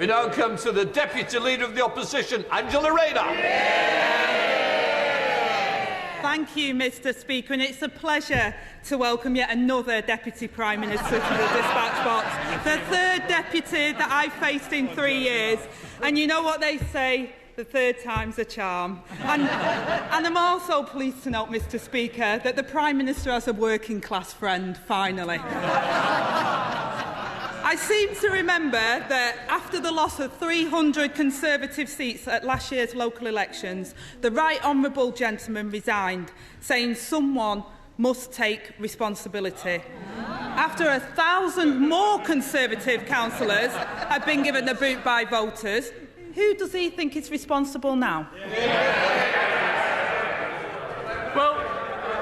We now come to the Deputy Leader of the Opposition, Angela Rayner. Thank you, Mr Speaker, and it's a pleasure to welcome yet another Deputy Prime Minister to the dispatch box, the third Deputy that I've faced in 3 years. And you know what they say, the third time's a charm. And I'm also pleased to note, Mr Speaker, that the Prime Minister has a working-class friend, finally. I seem to remember that after the loss of 300 Conservative seats at last year's local elections, the Right Honourable gentleman resigned, saying someone must take responsibility. After 1,000 more Conservative councillors had been given the boot by voters, who does he think is responsible now? Well,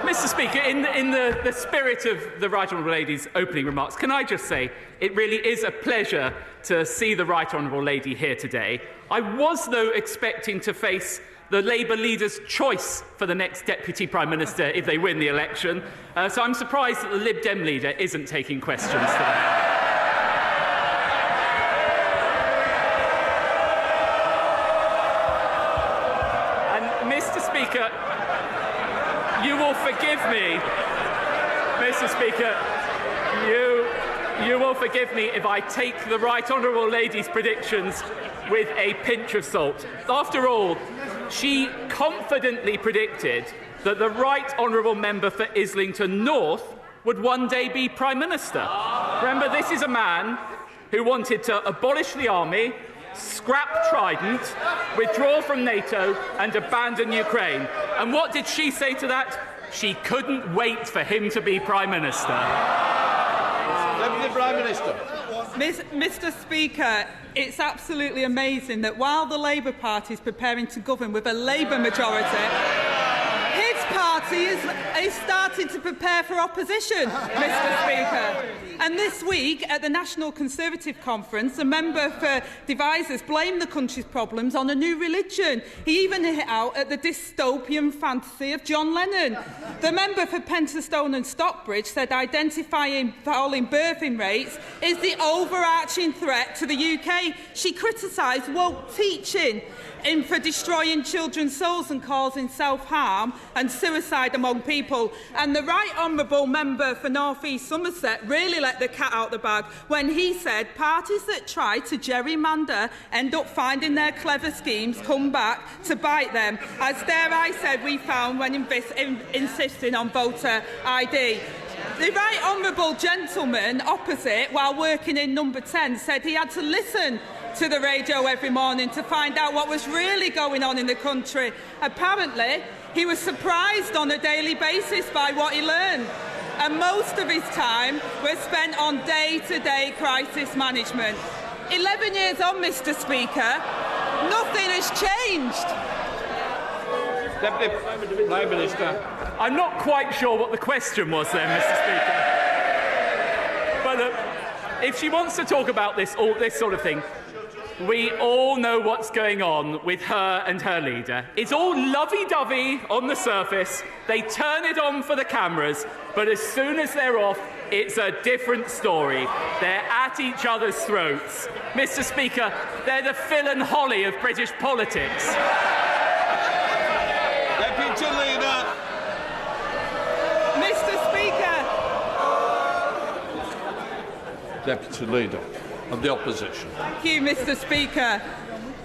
Mr Speaker, in the spirit of the Right Honourable Lady's opening remarks, can I just say it really is a pleasure to see the Right Honourable Lady here today. I was, though, expecting to face the Labour leader's choice for the next Deputy Prime Minister if they win the election, so I'm surprised that the Lib Dem leader isn't taking questions today. Mr Speaker, you will forgive me, Mr Speaker, you will forgive me if I take the Right Honourable Lady's predictions with a pinch of salt. After all, she confidently predicted that the Right Honourable Member for Islington North would one day be Prime Minister. Remember, this is a man who wanted to abolish the army, scrap Trident, withdraw from NATO and abandon Ukraine. And what did she say to that? She couldn't wait for him to be Prime Minister. Deputy Prime Minister. Mr Speaker, it's absolutely amazing that while the Labour Party is preparing to govern with a Labour majority, his party is starting to prepare for opposition, Mr Speaker. And this week, at the National Conservative Conference, a member for Devisers blamed the country's problems on a new religion. He even hit out at the dystopian fantasy of John Lennon. The member for Pentonstone and Stockbridge said identifying falling birthing rates is the overarching threat to the UK. She criticised woke teaching for destroying children's souls and causing self-harm and suicide among people. And the Right Honourable Member for North East Somerset really let the cat out the bag when he said parties that try to gerrymander end up finding their clever schemes come back to bite them, as dare I said we found when insisting on voter ID. The Right Honourable gentleman opposite, while working in Number 10, said he had to listen to the radio every morning to find out what was really going on in the country. Apparently, he was surprised on a daily basis by what he learned. And most of his time was spent on day-to-day crisis management. 11 years on, Mr Speaker, nothing has changed. Deputy Prime Minister. I'm not quite sure what the question was there, Mr Speaker. But if she wants to talk about this sort of thing, we all know what's going on with her and her leader. It's all lovey-dovey on the surface. They turn it on for the cameras, but as soon as they're off, it's a different story. They're at each other's throats. Mr Speaker, they're the Phil and Holly of British politics. Deputy Leader. Mr Speaker. Deputy Leader of the Opposition. Thank you, Mr Speaker.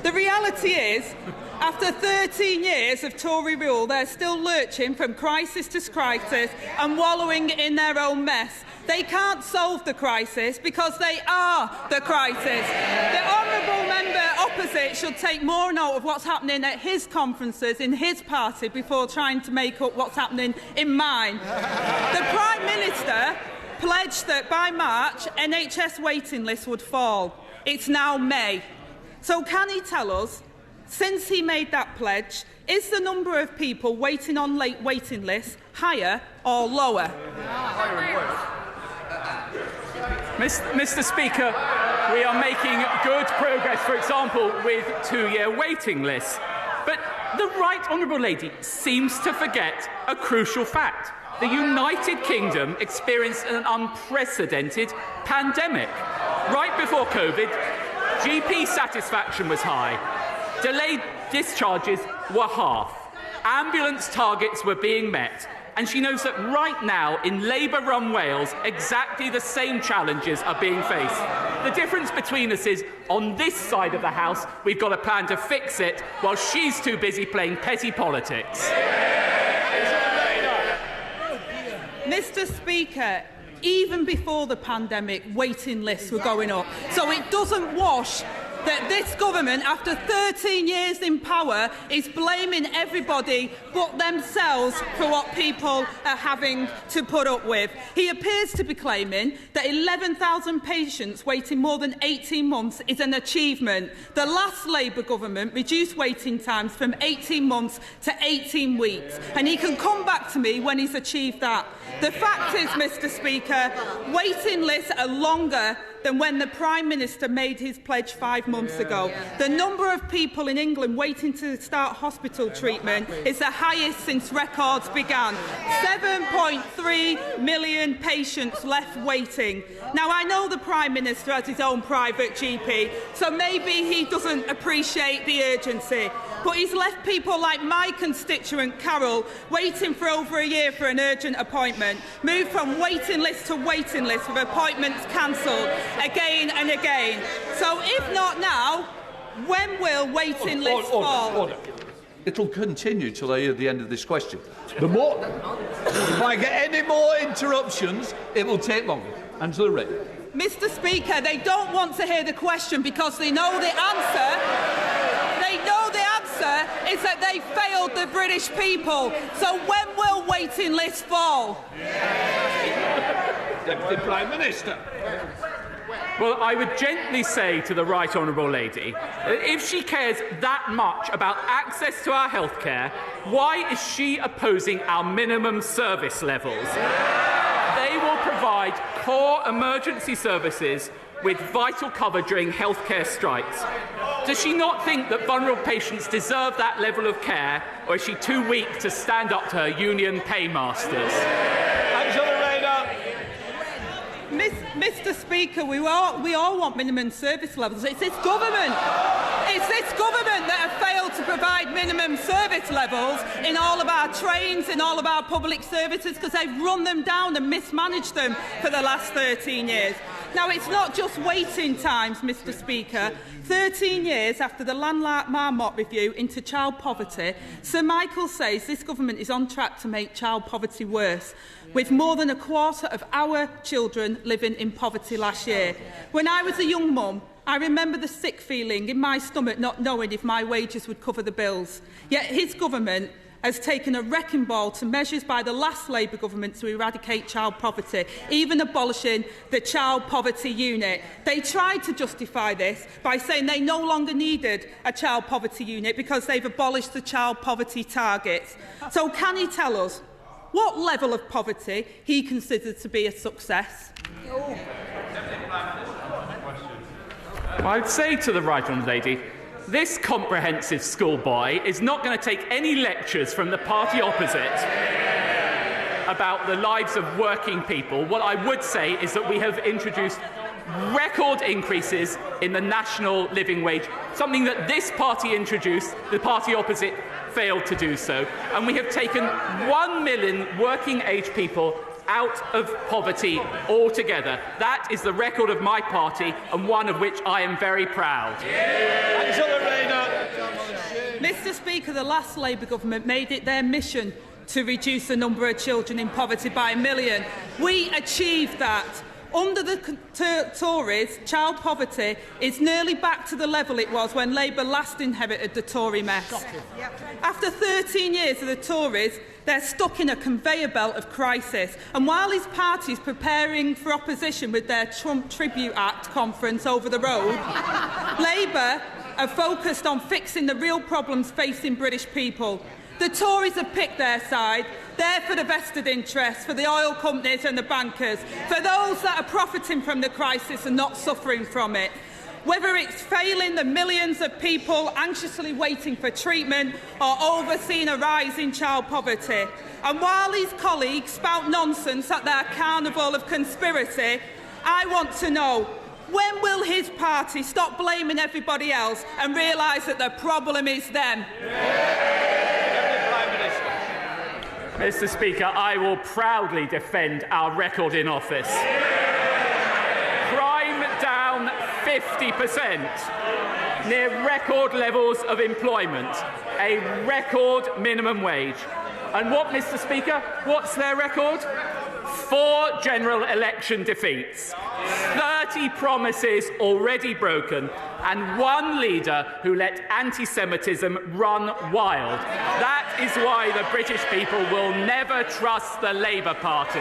The reality is, after 13 years of Tory rule, they're still lurching from crisis to crisis and wallowing in their own mess. They can't solve the crisis because they are the crisis. The honourable member opposite should take more note of what's happening at his conferences in his party before trying to make up what's happening in mine. The Prime Minister pledged that by March, NHS waiting lists would fall. It's now May. So can he tell us, since he made that pledge, is the number of people waiting on late waiting lists higher or lower? Mr Speaker, we are making good progress, for example, with two-year waiting lists. But the Right Honourable Lady seems to forget a crucial fact. The United Kingdom experienced an unprecedented pandemic. Right before COVID, GP satisfaction was high. Delayed discharges were half. Ambulance targets were being met. And she knows that right now, in Labour-run Wales, exactly the same challenges are being faced. The difference between us is, on this side of the House, we've got a plan to fix it, while she's too busy playing petty politics. Mr. Speaker, even before the pandemic, waiting lists were going up. So it doesn't wash that this government, after 13 years in power, is blaming everybody but themselves for what people are having to put up with. He appears to be claiming that 11,000 patients waiting more than 18 months is an achievement. The last Labour government reduced waiting times from 18 months to 18 weeks, and he can come back to me when he's achieved that. The fact is, Mr. Speaker, waiting lists are longer than when the Prime Minister made his pledge 5 months ago. The number of people in England waiting to start hospital treatment is the highest since records began. 7.3 million patients left waiting. Now, I know the Prime Minister has his own private GP, so maybe he doesn't appreciate the urgency. But he's left people like my constituent Carol waiting for over a year for an urgent appointment, moved from waiting list to waiting list with appointments cancelled again and again. So if not now, when will waiting lists fall? Order. It'll continue till I hear the end of this question. If I get any more interruptions, it will take longer. Angela Rayner. Mr. Speaker, they don't want to hear the question because they know the answer. They know the answer is that they failed the British people. So when will waiting lists fall? Deputy Prime Minister. Well, I would gently say to the Right Honourable Lady, that if she cares that much about access to our healthcare, why is she opposing our minimum service levels? They will provide core emergency services with vital cover during healthcare strikes. Does she not think that vulnerable patients deserve that level of care, or is she too weak to stand up to her union paymasters? Angela Rayner. Mr. Speaker, we all want minimum service levels. It's this government that have failed to provide minimum service levels in all of our trains, in all of our public services, because they've run them down and mismanaged them for the last 13 years. Now, it's not just waiting times, Mr. Speaker. 13 years after the Landmark Marmot review into child poverty, Sir Michael says this government is on track to make child poverty worse, with more than a quarter of our children living in poverty last year. When I was a young mum, I remember the sick feeling in my stomach not knowing if my wages would cover the bills. Yet his government has taken a wrecking ball to measures by the last Labour government to eradicate child poverty, even abolishing the child poverty unit. They tried to justify this by saying they no longer needed a child poverty unit because they've abolished the child poverty targets. So can he tell us what level of poverty he considers to be a success? I'd say to the Right Honourable Lady, this comprehensive schoolboy is not going to take any lectures from the party opposite about the lives of working people. What I would say is that we have introduced record increases in the national living wage, something that this party introduced, the party opposite failed to do so. And we have taken 1 million working-age people out of poverty altogether. That is the record of my party, and one of which I am very proud. Angela Rayner. Mr. Speaker, the last Labour government made it their mission to reduce the number of children in poverty by 1 million. We achieved that. Under the Tories, child poverty is nearly back to the level it was when Labour last inherited the Tory mess. After 13 years of the Tories, they're stuck in a conveyor belt of crisis. And while his party is preparing for opposition with their Trump Tribute Act conference over the road, Labour are focused on fixing the real problems facing British people. The Tories have picked their side. They're for the vested interests, for the oil companies and the bankers, for those that are profiting from the crisis and not suffering from it. Whether it's failing the millions of people anxiously waiting for treatment or overseeing a rise in child poverty. And while his colleagues spout nonsense at their carnival of conspiracy, I want to know, When will his party stop blaming everybody else and realise that the problem is them? Mr. Speaker, I will proudly defend our record in office. Crime down 50%, near record levels of employment, a record minimum wage. And what, Mr. Speaker, what's their record? 4 general election defeats, 30 promises already broken, and 1 leader who let anti-Semitism run wild. That is why the British people will never trust the Labour Party.